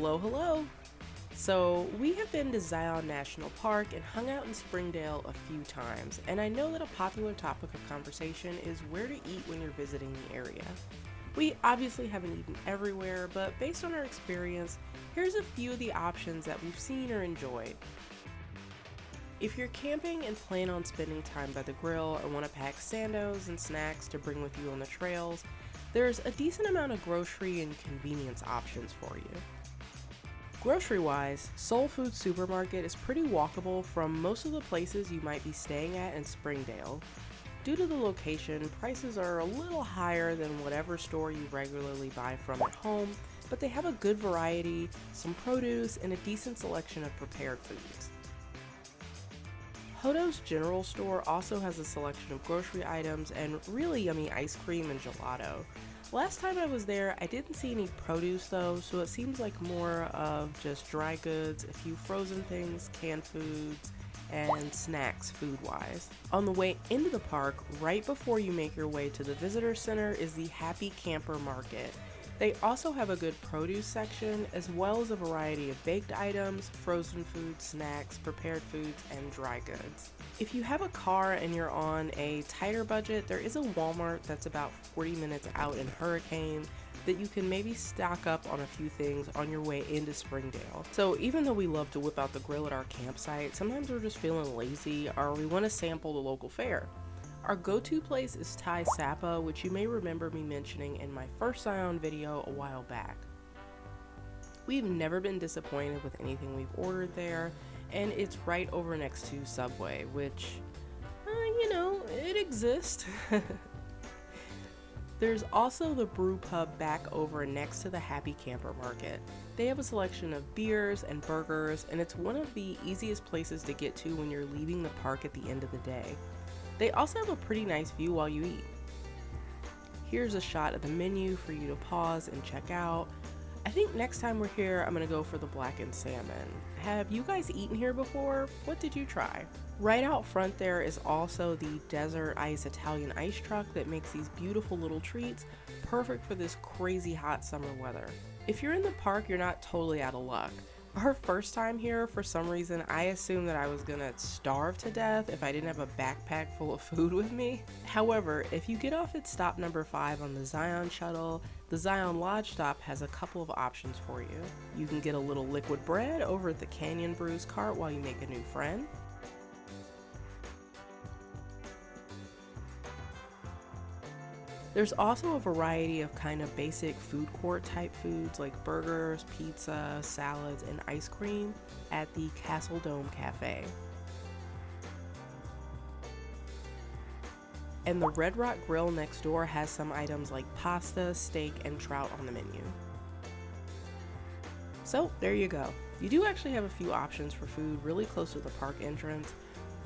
Hello, hello! So, we have been to Zion National Park and hung out in Springdale a few times, and I know that a popular topic of conversation is where to eat when you're visiting the area. We obviously haven't eaten everywhere, but based on our experience, here's a few of the options that we've seen or enjoyed. If you're camping and plan on spending time by the grill or want to pack sandos and snacks to bring with you on the trails, there's a decent amount of grocery and convenience options for you. Grocery-wise, Soul Food Supermarket is pretty walkable from most of the places you might be staying at in Springdale. Due to the location, prices are a little higher than whatever store you regularly buy from at home, but they have a good variety, some produce, and a decent selection of prepared foods. Hodo's General Store also has a selection of grocery items and really yummy ice cream and gelato. Last time I was there, I didn't see any produce though, so it seems like more of just dry goods, a few frozen things, canned foods, and snacks food-wise. On the way into the park, right before you make your way to the visitor center, is the Happy Camper Market. They also have a good produce section, as well as a variety of baked items, frozen foods, snacks, prepared foods, and dry goods. If you have a car and you're on a tighter budget, there is a Walmart that's about 40 minutes out in Hurricane that you can maybe stock up on a few things on your way into Springdale. So even though we love to whip out the grill at our campsite, sometimes we're just feeling lazy or we want to sample the local fare. Our go-to place is Thai Sapa, which you may remember me mentioning in my first Zion video a while back. We've never been disappointed with anything we've ordered there, and it's right over next to Subway, which, it exists. There's also the Brew Pub back over next to the Happy Camper Market. They have a selection of beers and burgers, and it's one of the easiest places to get to when you're leaving the park at the end of the day. They also have a pretty nice view while you eat. Here's a shot of the menu for you to pause and check out. I think next time we're here, I'm gonna go for the blackened salmon. Have you guys eaten here before? What did you try? Right out front there is also the Desert Ice Italian ice truck that makes these beautiful little treats, perfect for this crazy hot summer weather. If you're in the park, you're not totally out of luck. Our first time here, for some reason, I assumed that I was gonna starve to death if I didn't have a backpack full of food with me. However, if you get off at stop number 5 on the Zion shuttle, the Zion Lodge stop has a couple of options for you. You can get a little liquid bread over at the Canyon Brews cart while you make a new friend. There's also a variety of kind of basic food court type foods like burgers, pizza, salads, and ice cream at the Castle Dome Cafe. And the Red Rock Grill next door has some items like pasta, steak, and trout on the menu. So there you go. You do actually have a few options for food really close to the park entrance.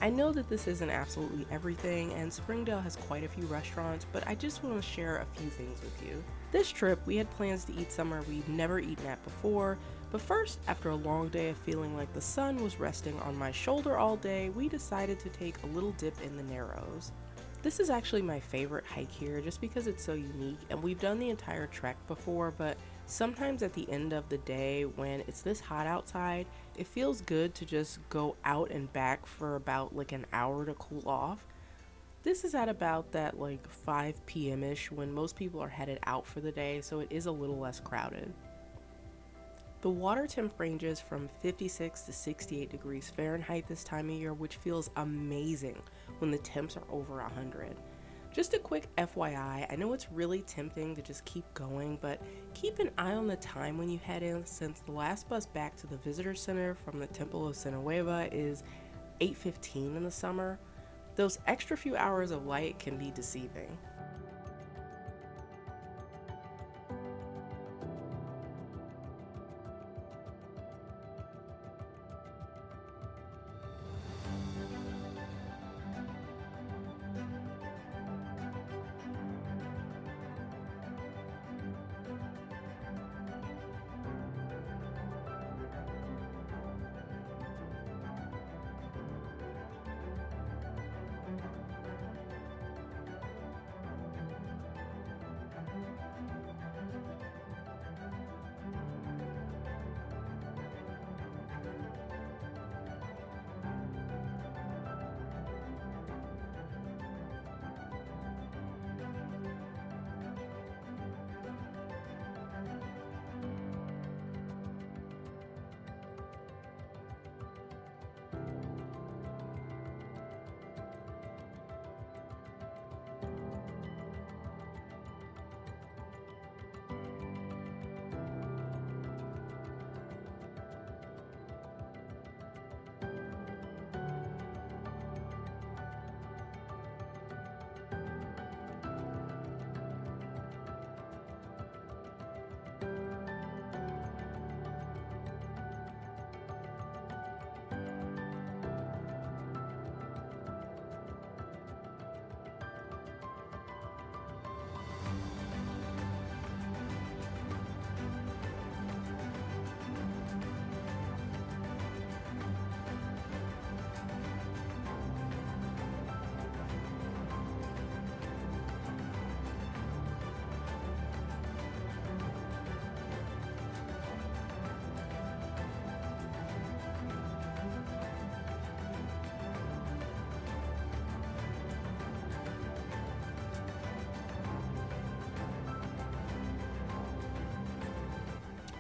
I know that this isn't absolutely everything, and Springdale has quite a few restaurants, but I just want to share a few things with you. This trip, we had plans to eat somewhere we'd never eaten at before, but first, after a long day of feeling like the sun was resting on my shoulder all day, we decided to take a little dip in the Narrows. This is actually my favorite hike here just because it's so unique, and we've done the entire trek before, but sometimes at the end of the day when it's this hot outside, it feels good to just go out and back for about like an hour to cool off. This is at about that 5 p.m.-ish when most people are headed out for the day, so it is a little less crowded. The water temp ranges from 56 to 68 degrees Fahrenheit this time of year, which feels amazing when the temps are over 100. Just a quick FYI, I know it's really tempting to just keep going, but keep an eye on the time when you head in, since the last bus back to the visitor center from the Temple of Sinueva is 8:15 in the summer. Those extra few hours of light can be deceiving.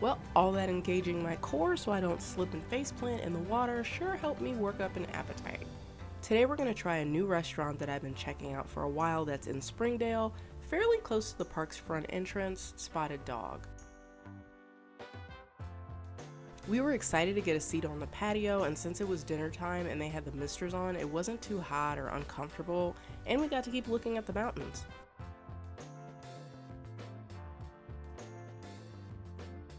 Well, all that engaging my core so I don't slip and faceplant in the water sure helped me work up an appetite. Today we're going to try a new restaurant that I've been checking out for a while that's in Springdale, fairly close to the park's front entrance, Spotted Dog. We were excited to get a seat on the patio, and since it was dinner time and they had the misters on, it wasn't too hot or uncomfortable, and we got to keep looking at the mountains.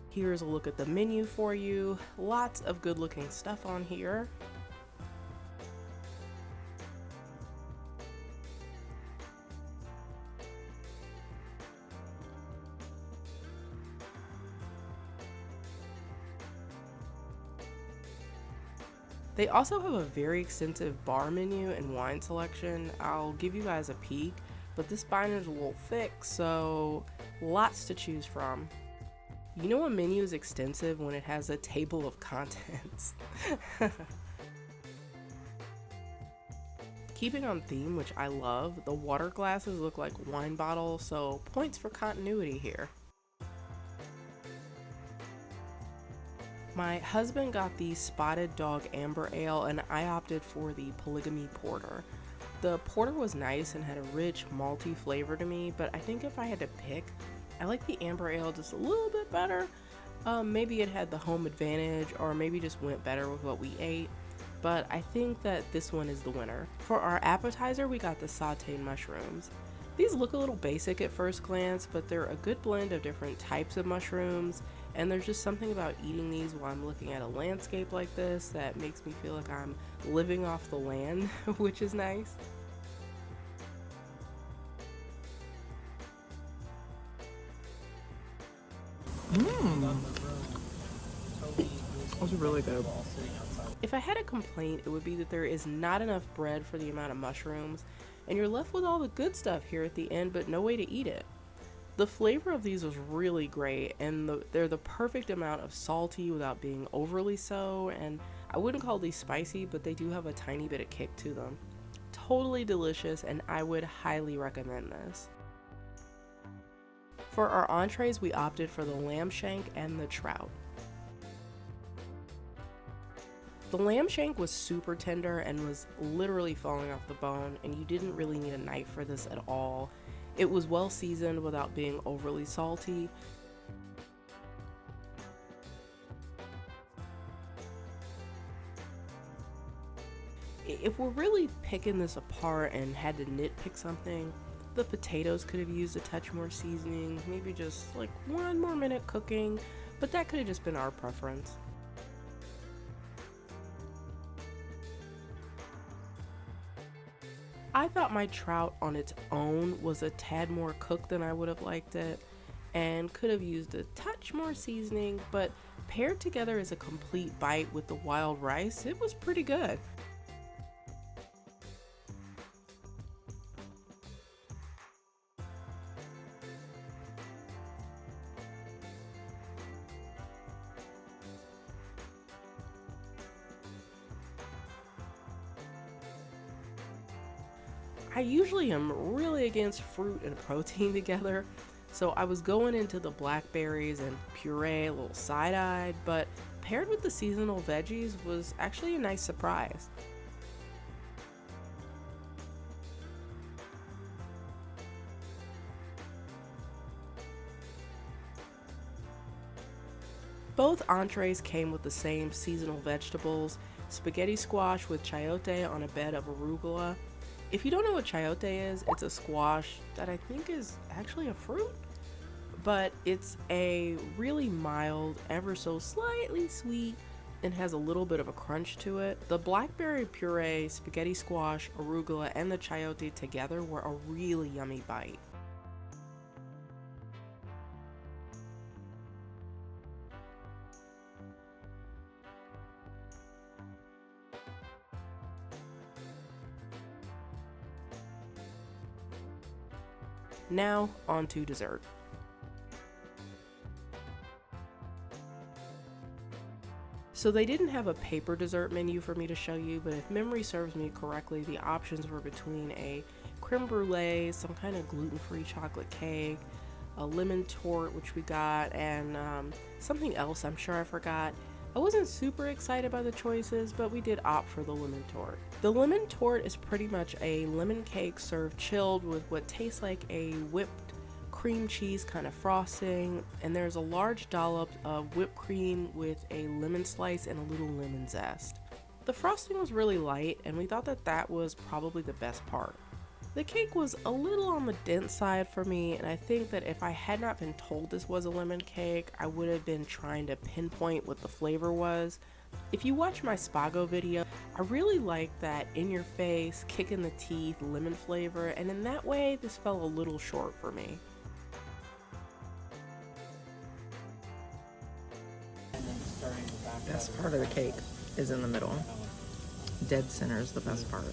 Here's a look at the menu for you. Lots of good looking stuff on here. They also have a very extensive bar menu and wine selection. I'll give you guys a peek, but this binder is a little thick, so lots to choose from. You know a menu is extensive when it has a table of contents. Keeping on theme, which I love, the water glasses look like wine bottles, so points for continuity here. My husband got the Spotted Dog Amber Ale, and I opted for the Polygamy Porter. The porter was nice and had a rich, malty flavor to me, but I think if I had to pick, I like the Amber Ale just a little bit better. Maybe it had the home advantage, or maybe just went better with what we ate, but I think that this one is the winner. For our appetizer, we got the sauteed mushrooms. These look a little basic at first glance, but they're a good blend of different types of mushrooms, and there's just something about eating these while I'm looking at a landscape like this that makes me feel like I'm living off the land, which is nice. Those are really good. If I had a complaint, it would be that there is not enough bread for the amount of mushrooms, and you're left with all the good stuff here at the end, but no way to eat it. The flavor of these was really great, and they're the perfect amount of salty without being overly so, and I wouldn't call these spicy, but they do have a tiny bit of kick to them. Totally delicious, and I would highly recommend this. For our entrees, we opted for the lamb shank and the trout. The lamb shank was super tender and was literally falling off the bone, and you didn't really need a knife for this at all. It was well seasoned without being overly salty. If we're really picking this apart and had to nitpick something, the potatoes could have used a touch more seasoning, maybe just like 1 more minute cooking, but that could have just been our preference. I thought my trout on its own was a tad more cooked than I would have liked it, and could have used a touch more seasoning, but paired together as a complete bite with the wild rice, it was pretty good. I usually am really against fruit and protein together, so I was going into the blackberries and puree a little side-eyed, but paired with the seasonal veggies was actually a nice surprise. Both entrees came with the same seasonal vegetables, spaghetti squash with chayote on a bed of arugula. If you don't know what chayote is, it's a squash that I think is actually a fruit, but it's a really mild, ever so slightly sweet, and has a little bit of a crunch to it. The blackberry puree, spaghetti squash, arugula, and the chayote together were a really yummy bite. Now, on to dessert. So they didn't have a paper dessert menu for me to show you, but if memory serves me correctly, the options were between a creme brulee, some kind of gluten-free chocolate cake, a lemon tort, which we got, and something else I'm sure I forgot. I wasn't super excited by the choices, but we did opt for the lemon tort. The lemon tort is pretty much a lemon cake served chilled with what tastes like a whipped cream cheese kind of frosting, and there's a large dollop of whipped cream with a lemon slice and a little lemon zest. The frosting was really light, and we thought that that was probably the best part. The cake was a little on the dense side for me, and I think that if I had not been told this was a lemon cake, I would have been trying to pinpoint what the flavor was. If you watch my Spago video, I really like that in your face, kick in the teeth lemon flavor, and in that way, this fell a little short for me. Best part of the cake is in the middle. Dead center is the best part.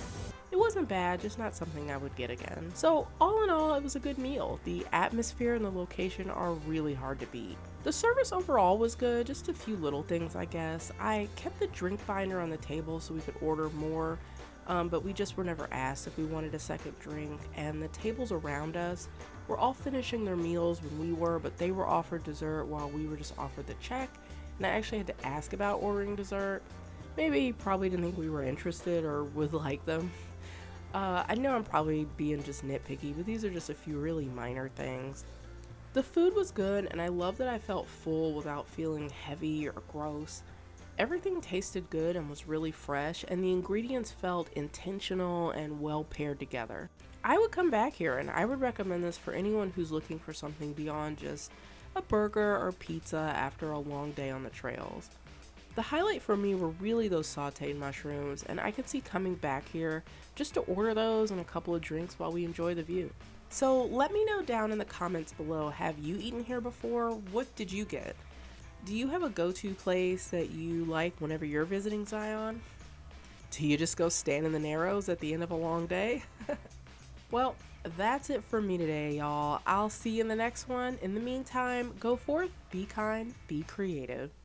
It wasn't bad, just not something I would get again. So all in all, it was a good meal. The atmosphere and the location are really hard to beat. The service overall was good, just a few little things I guess. I kept the drink binder on the table so we could order more, but we just were never asked if we wanted a second drink, and the tables around us were all finishing their meals when we were, but they were offered dessert while we were just offered the check, and I actually had to ask about ordering dessert. Maybe probably didn't think we were interested or would like them. I know I'm probably being just nitpicky, but these are just a few really minor things. The food was good, and I love that I felt full without feeling heavy or gross. Everything tasted good and was really fresh, and the ingredients felt intentional and well paired together. I would come back here, and I would recommend this for anyone who's looking for something beyond just a burger or pizza after a long day on the trails. The highlight for me were really those sauteed mushrooms, and I could see coming back here just to order those and a couple of drinks while we enjoy the view. So let me know down in the comments below, have you eaten here before? What did you get? Do you have a go-to place that you like whenever you're visiting Zion? Do you just go stand in the Narrows at the end of a long day? Well, that's it for me today, y'all. I'll see you in the next one. In the meantime, go forth, be kind, be creative.